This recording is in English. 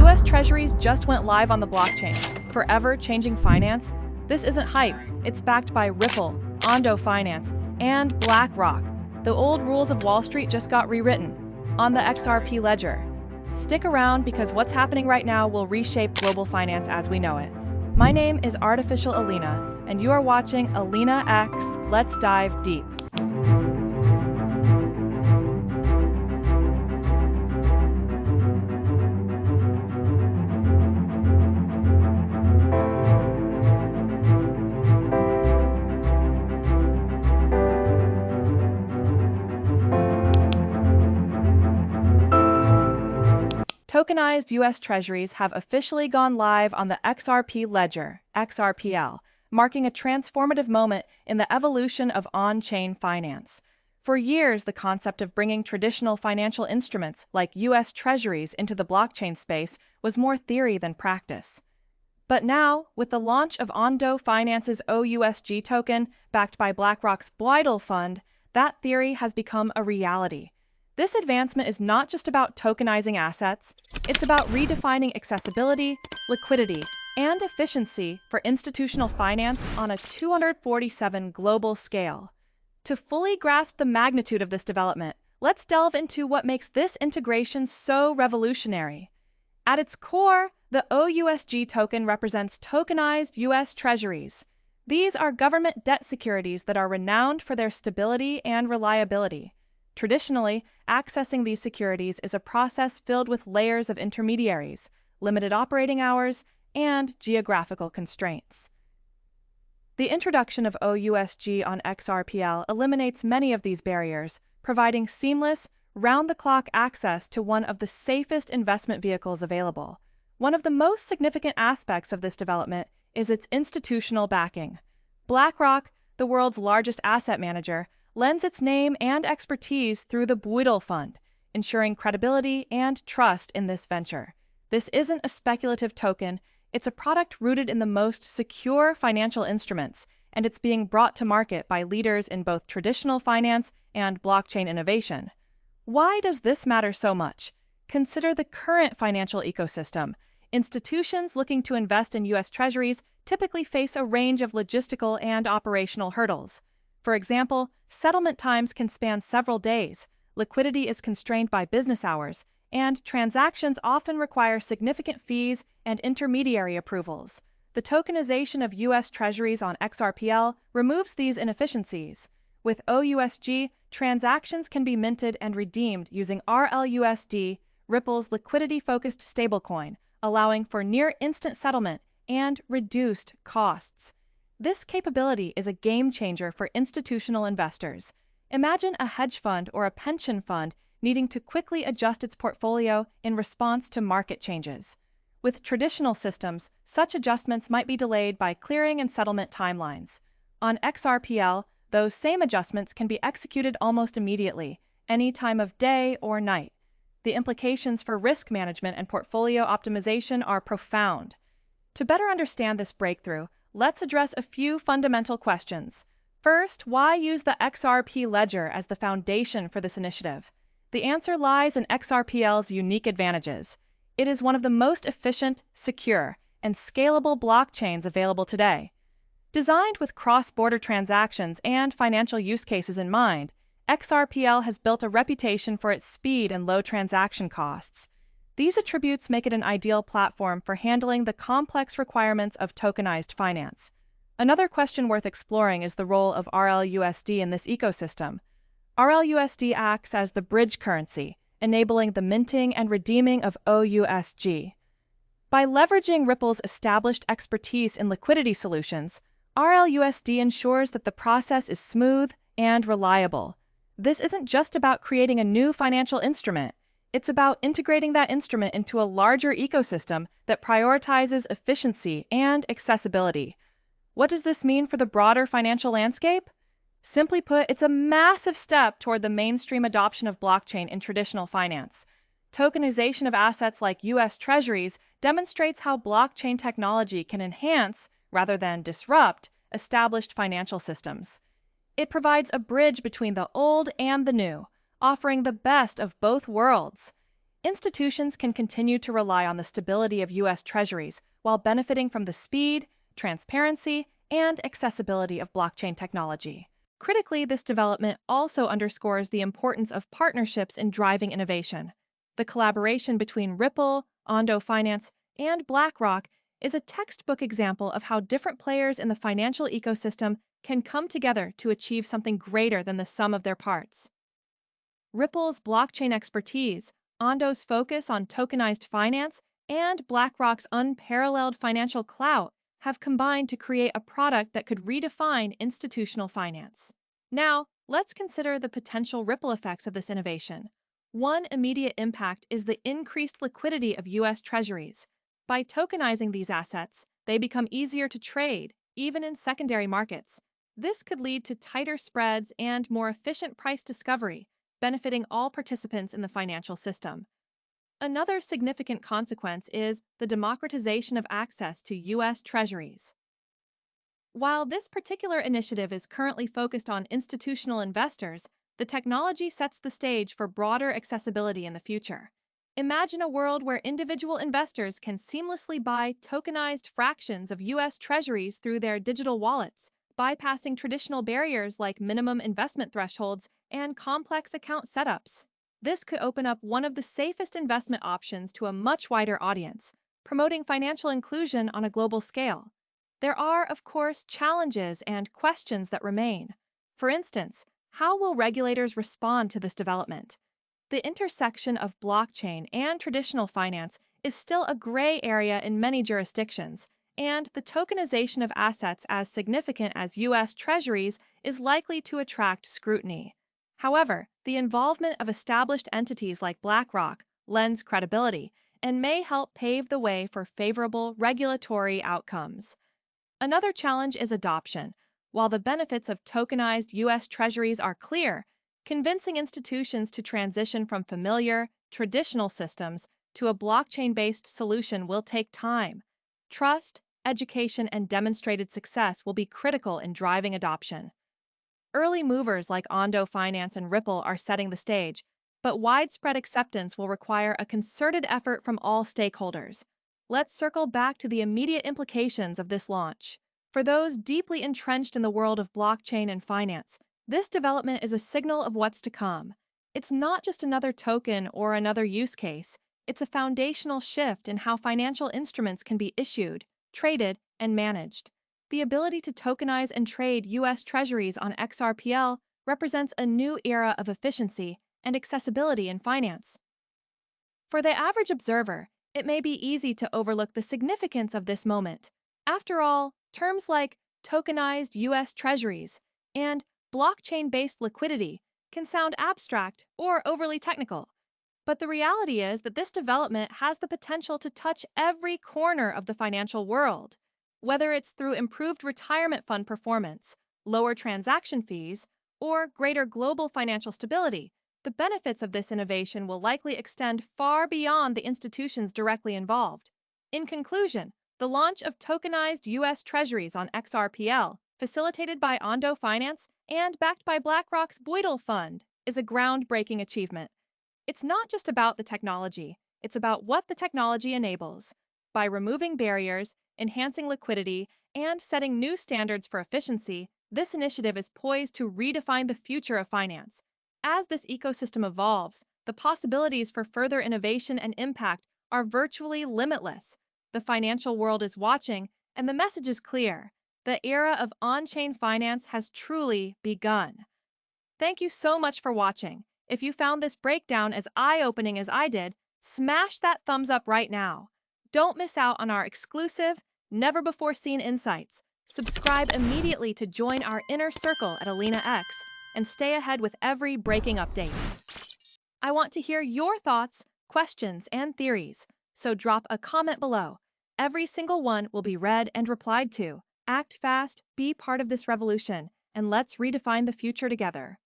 US Treasuries just went live on the blockchain, forever changing finance. This isn't hype, it's backed by Ripple, Ondo Finance, and BlackRock. The old rules of Wall Street just got rewritten on the XRP Ledger. Stick around because what's happening right now will reshape global finance as we know it. My name is Artificial Alina, and you are watching AlinaX. Let's dive deep. Tokenized US Treasuries have officially gone live on the XRP Ledger, XRPL, marking a transformative moment in the evolution of on-chain finance. For years, the concept of bringing traditional financial instruments like US Treasuries into the blockchain space was more theory than practice. But now, with the launch of Ondo Finance's 𝗬𝗢𝗟𝒔𝒑 token, backed by BlackRock's 𝗬𝗢𝗘𝗢, that theory has become a reality. This advancement is not just about tokenizing assets, it's about redefining accessibility, liquidity, and efficiency for institutional finance on a 247 global scale. To fully grasp the magnitude of this development, let's delve into what makes this integration so revolutionary. At its core, the 𝗬𝗢𝗟𝒔 token represents tokenized US Treasuries. These are government debt securities that are renowned for their stability and reliability. Traditionally, accessing these securities is a process filled with layers of intermediaries, limited operating hours, and geographical constraints. The introduction of 𝗬𝗢𝗟𝒔 on XRPL eliminates many of these barriers, providing seamless, round-the-clock access to one of the safest investment vehicles available. One of the most significant aspects of this development is its institutional backing. BlackRock, the world's largest asset manager, lends its name and expertise through the 𝗬𝗢𝗘𝗦𝗪, ensuring credibility and trust in this venture. This isn't a speculative token, it's a product rooted in the most secure financial instruments, and it's being brought to market by leaders in both traditional finance and blockchain innovation. Why does this matter so much? Consider the current financial ecosystem. Institutions looking to invest in US Treasuries typically face a range of logistical and operational hurdles. For example, settlement times can span several days, liquidity is constrained by business hours, and transactions often require significant fees and intermediary approvals. The tokenization of US Treasuries on XRPL removes these inefficiencies. With 𝗬𝗢𝗟𝒔, transactions can be minted and redeemed using RLUSD, Ripple's liquidity-focused stablecoin, allowing for near-instant settlement and reduced costs. This capability is a game-changer for institutional investors. Imagine a hedge fund or a pension fund needing to quickly adjust its portfolio in response to market changes. With traditional systems, such adjustments might be delayed by clearing and settlement timelines. On XRPL, those same adjustments can be executed almost immediately, any time of day or night. The implications for risk management and portfolio optimization are profound. To better understand this breakthrough, let's address a few fundamental questions. First, why use the XRP Ledger as the foundation for this initiative? The answer lies in XRPL's unique advantages. It is one of the most efficient, secure, and scalable blockchains available today. Designed with cross-border transactions and financial use cases in mind, XRPL has built a reputation for its speed and low transaction costs. These attributes make it an ideal platform for handling the complex requirements of tokenized finance. Another question worth exploring is the role of RLUSD in this ecosystem. RLUSD acts as the bridge currency, enabling the minting and redeeming of 𝗬𝗢𝗟𝒔. By leveraging Ripple's established expertise in liquidity solutions, RLUSD ensures that the process is smooth and reliable. This isn't just about creating a new financial instrument. It's about integrating that instrument into a larger ecosystem that prioritizes efficiency and accessibility. What does this mean for the broader financial landscape? Simply put, it's a massive step toward the mainstream adoption of blockchain in traditional finance. Tokenization of assets like US Treasuries demonstrates how blockchain technology can enhance, rather than disrupt, established financial systems. It provides a bridge between the old and the new, offering the best of both worlds. institutions can continue to rely on the stability of U.S. Treasuries while benefiting from the speed, transparency, and accessibility of blockchain technology. Critically, this development also underscores the importance of partnerships in driving innovation. The collaboration between Ripple, Ondo Finance, and BlackRock is a textbook example of how different players in the financial ecosystem can come together to achieve something greater than the sum of their parts. Ripple's blockchain expertise, Ondo's focus on tokenized finance, and BlackRock's unparalleled financial clout have combined to create a product that could redefine institutional finance. Now, let's consider the potential ripple effects of this innovation. One immediate impact is the increased liquidity of U.S. Treasuries. By tokenizing these assets, they become easier to trade, even in secondary markets. This could lead to tighter spreads and more efficient price discovery, benefiting all participants in the financial system. Another significant consequence is the democratization of access to U.S. Treasuries. While this particular initiative is currently focused on institutional investors, the technology sets the stage for broader accessibility in the future. Imagine a world where individual investors can seamlessly buy tokenized fractions of U.S. Treasuries through their digital wallets, bypassing traditional barriers like minimum investment thresholds and complex account setups. This could open up one of the safest investment options to a much wider audience, promoting financial inclusion on a global scale. There are, of course, challenges and questions that remain. For instance, how will regulators respond to this development? The intersection of blockchain and traditional finance is still a gray area in many jurisdictions, and the tokenization of assets as significant as U.S. Treasuries is likely to attract scrutiny. However, the involvement of established entities like BlackRock lends credibility and may help pave the way for favorable regulatory outcomes. Another challenge is adoption. While the benefits of tokenized U.S. Treasuries are clear, convincing institutions to transition from familiar, traditional systems to a blockchain-based solution will take time. Trust, education, and demonstrated success will be critical in driving adoption. Early movers like Ondo Finance and Ripple are setting the stage, but widespread acceptance will require a concerted effort from all stakeholders. Let's circle back to the immediate implications of this launch. For those deeply entrenched in the world of blockchain and finance, this development is a signal of what's to come. It's not just another token or another use case, it's a foundational shift in how financial instruments can be issued, traded, and managed. The ability to tokenize and trade U.S. Treasuries on XRPL represents a new era of efficiency and accessibility in finance. For the average observer, it may be easy to overlook the significance of this moment. After all, terms like tokenized U.S. Treasuries and blockchain-based liquidity can sound abstract or overly technical. But the reality is that this development has the potential to touch every corner of the financial world. Whether it's through improved retirement fund performance, lower transaction fees, or greater global financial stability, the benefits of this innovation will likely extend far beyond the institutions directly involved. In conclusion, the launch of tokenized U.S. Treasuries on XRPL, facilitated by Ondo Finance and backed by BlackRock's 𝗬𝗚𝗘𝗢 Fund, is a groundbreaking achievement. It's not just about the technology, it's about what the technology enables. By removing barriers, enhancing liquidity, and setting new standards for efficiency, this initiative is poised to redefine the future of finance. As this ecosystem evolves, the possibilities for further innovation and impact are virtually limitless. The financial world is watching, and the message is clear. The era of on-chain finance has truly begun. Thank you so much for watching. If you found this breakdown as eye-opening as I did, smash that thumbs up right now. Don't miss out on our exclusive, never-before-seen insights. Subscribe immediately to join our inner circle at AlinaX and stay ahead with every breaking update. I want to hear your thoughts, questions, and theories, so drop a comment below. Every single one will be read and replied to. Act fast, be part of this revolution, and let's redefine the future together.